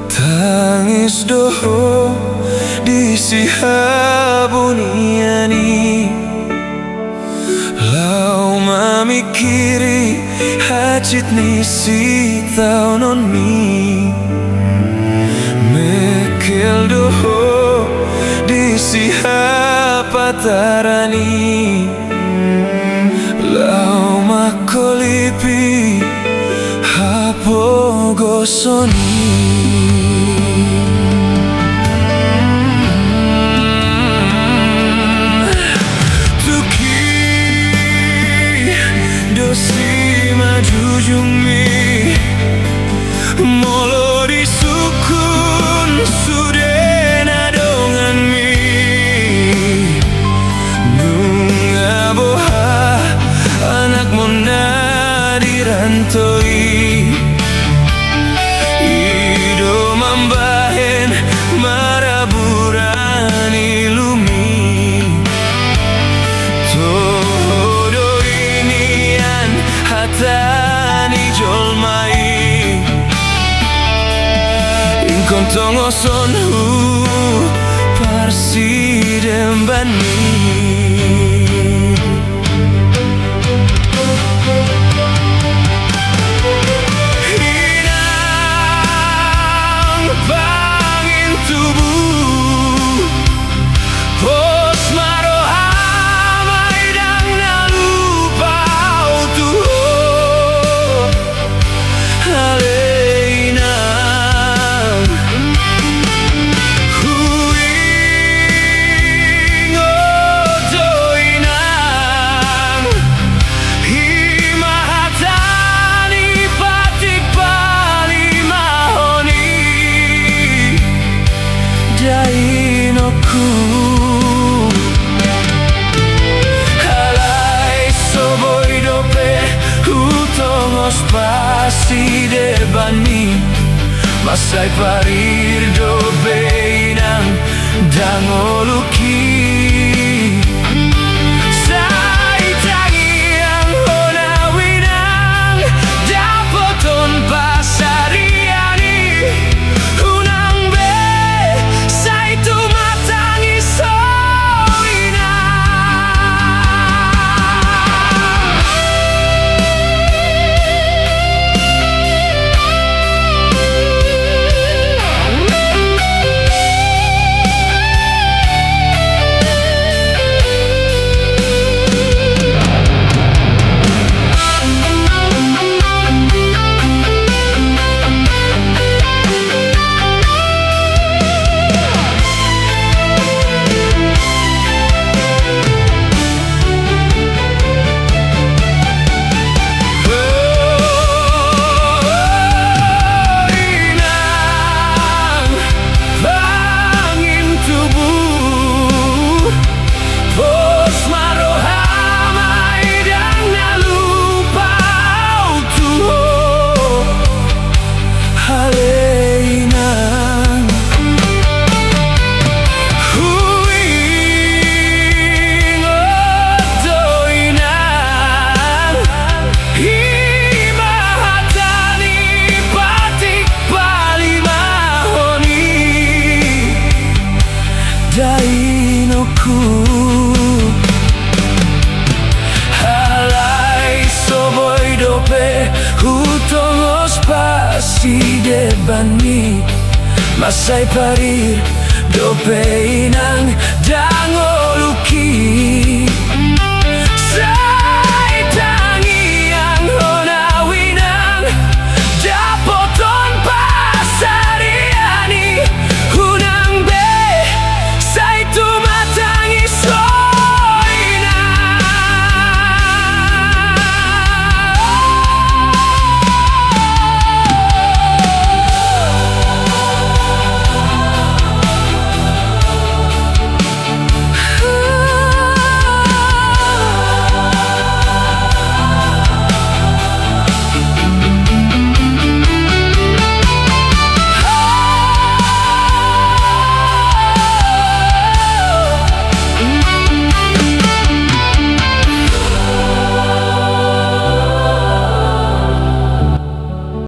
tangis doho di siha buniani. Lau mamikiri hajit nisi tau non mi mekil doho di siha patarani. Lau makolipi hapo gosoni. Jujumi molo di sukun sudena dongan mi nunga boha anak mona dirantoi ido mambahen maraburani lumi todo inian hata Inkontongo sonhu parsi dembani. Hinang bangin tubuh pos maroha maidang nalupa tuh pasti debani masai parir do beinang dangoluki sai tangi yang hona winang dapoton pasariani unang be sai tu matangi soina. Dainoku halai soboi dope hutongos pasi debani masai parir dope inang dangoluki